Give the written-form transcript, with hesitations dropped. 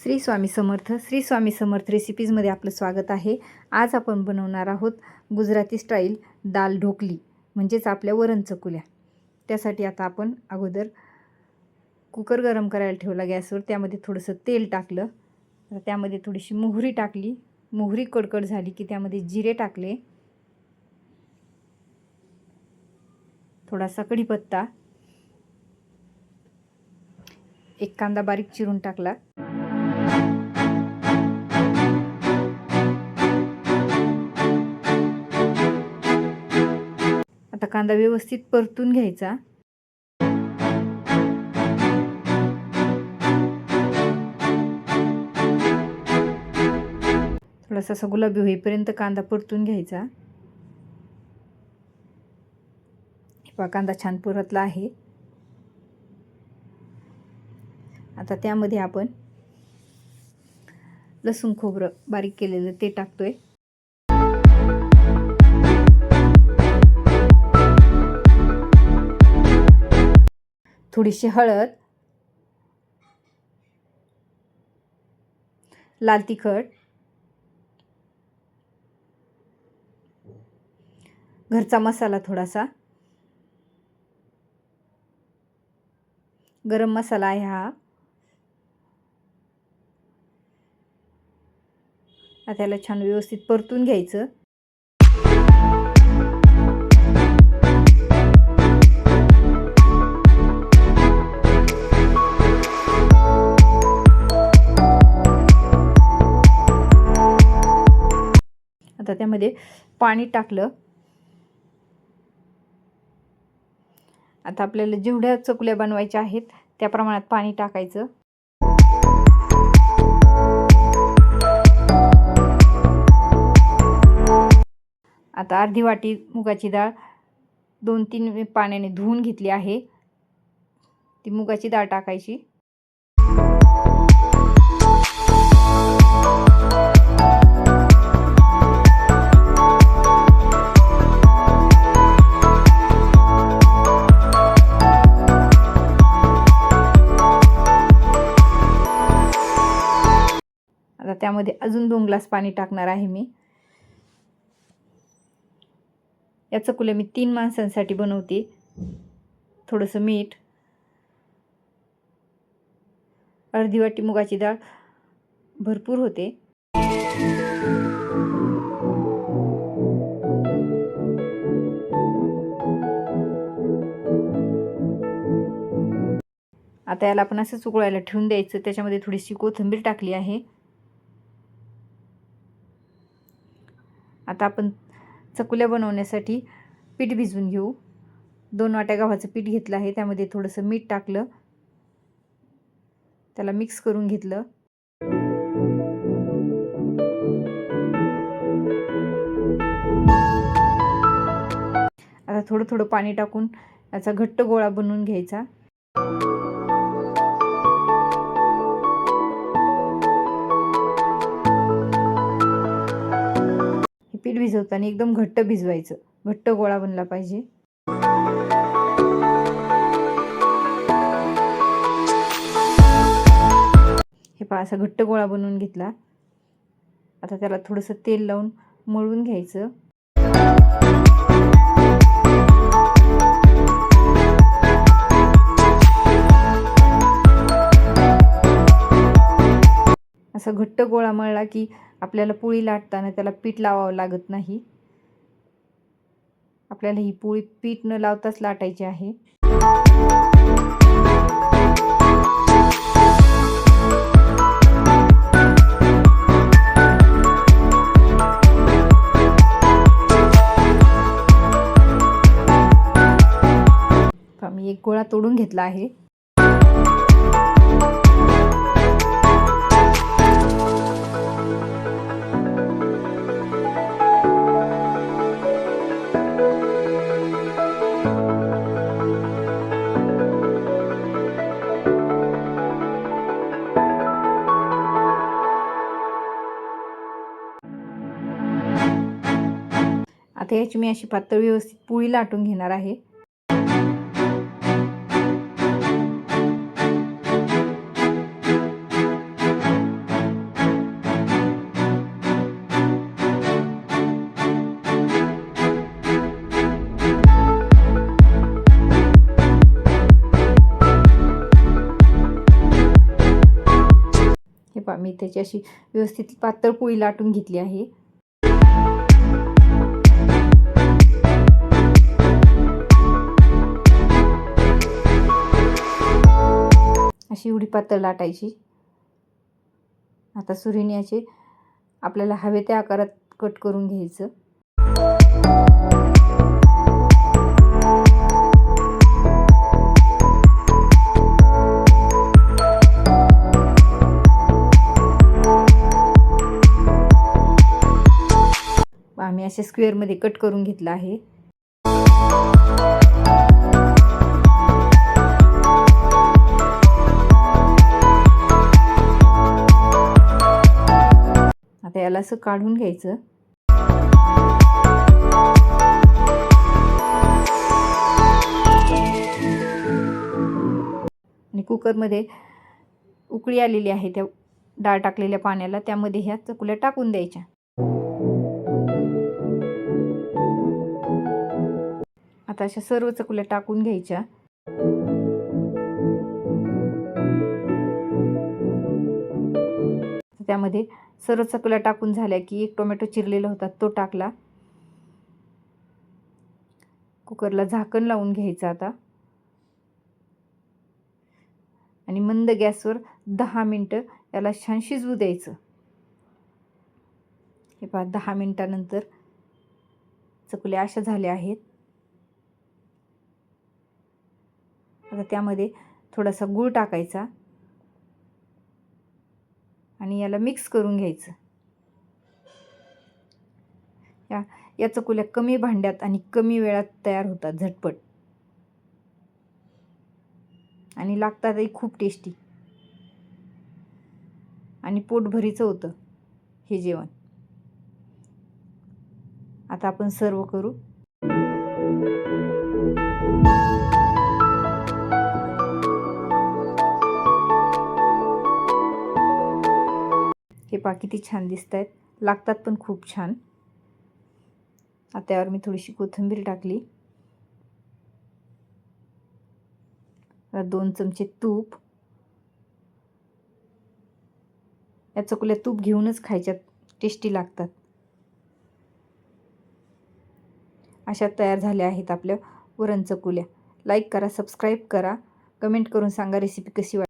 श्री स्वामी समर्थ. श्री स्वामी समर्थ रेसिपीजमध्ये आपलं स्वागत आहे. आज आपण बनवणार आहोत गुजराती स्टाईल दाल ढोकली, म्हणजेच आपल्या वरण चकुल्या. त्यासाठी आता आपण अगोदर कुकर गरम करायला ठेवला गॅसवर. त्यामध्ये थोडंसं तेल टाकलं, त्यामध्ये थोडीशी मोहरी टाकली. मोहरी कडकड झाली की त्यामध्ये जिरे टाकले, थोडासा कढीपत्ता, एक कांदा बारीक चिरून टाकला. आता कांदा व्यवस्थित परतून घ्यायचा. थोडासा असा गुलाबी होईपर्यंत कांदा परतून घ्यायचा. कांदा छान परतला आहे. आता त्यामध्ये आपण लसूण खोबरं बारीक केलेलं ते टाकतोय. थोडीशी हळद, लाल तिखट, घरचा मसाला थोडासा, गरम मसाला आहे हा. आता त्याला छान व्यवस्थित परतून घ्यायचं. आता त्यामध्ये पाणी टाकलं. आता आपल्याला जेवढ्या चकुल्या बनवायच्या आहेत त्या प्रमाणात पाणी टाकायचं. आता अर्धी वाटी मुगाची डाळ 2-3 पाण्याने धुवून घेतली आहे. ती मुगाची डाळ टाकायची. आता त्यामध्ये अजून 2 ग्लास पाणी टाकणार आहे मी. या चकुल्या मी 3 माणसांसाठी बनवते. थोडंसं मीठ, अर्धी वाटी मुगाची डाळ भरपूर होते. आता याला आपण असंच उकळायला ठेवून द्यायचं. त्याच्यामध्ये थोडीशी कोथिंबीर टाकली आहे. आता आपण चकुल्या बनवण्यासाठी पीठ भिजवून घेऊ. 2 वाट्या गव्हाचं पीठ घेतलं आहे. त्यामध्ये थोडंसं मीठ टाकलं, त्याला मिक्स करून घेतलं. आता थोडं थोडं पाणी टाकून याचा घट्ट गोळा बनवून घ्यायचा. पीठ भिजवताना एकदम घट्ट भिजवायचं, घट्ट गोळा बनला पाहिजे. हे पहा, असा घट्ट गोळा बनवून घेतला. आता त्याला थोडंसं तेल लावून मळून घ्यायचं. असा घट्ट गोळा मळला की आपल्याला पोळी लाटताना त्याला पीठ लावावं लागत नाही. आपल्याला ही पोळी पीठ न लावताच लाटायची आहे. मी एक गोळा तोडून घेतला आहे. आता याची मी अशी पातळ व्यवस्थित पोळी लाटून घेणार आहे. मी त्याची अशी व्यवस्थित पातळ पोळी लाटून घेतली आहे. अशी एवढी पातळ लाटायची. आता सुरीने याचे आपल्याला हवे त्या आकारात कट करून घ्यायचं. आम्ही अशा स्क्वेअरमध्ये कट करून घेतलं आहे. आता याला असं काढून घ्यायचं. आणि कुकरमध्ये उकळी आलेली आहे त्या डाळ टाकलेल्या पाण्याला, त्यामध्ये ह्या चकुल्या टाकून द्यायच्या. आता अशा सर्व चकुल्या टाकून घ्यायच्या. त्यामध्ये सर्व चकुल्या टाकून झाल्या की एक टोमॅटो चिरलेला होता तो टाकला. कुकरला झाकण लावून घ्यायचं आता आणि मंद गॅसवर 10 मिनटं याला छान शिजवू द्यायचं. हे पहा 10 मिनटानंतर चकुल्या अशा झाल्या आहेत. आता त्यामध्ये थोडासा गूळ टाकायचा आणि याला मिक्स करून घ्यायचं. या चकुल्या कमी भांड्यात आणि कमी वेळात तयार होतात, झटपट, आणि लागतातही खूप टेस्टी आणि पोटभरीचं होतं हे जेवण. आता आपण सर्व करू. हे पहा किती छान दिसत आहेत, लागतात पण खूप छान. आता त्यावर मी थोडीशी कोथिंबीर टाकली. 2 चमचे तूप. या चकुल्या तूप घेऊनच खायच्यात, टेस्टी लागतात. अशा तयार झाल्या आहेत आपल्या वरण चकुल्या. लाईक करा, सबस्क्राईब करा, कमेंट करून सांगा रेसिपी कशी वाटली.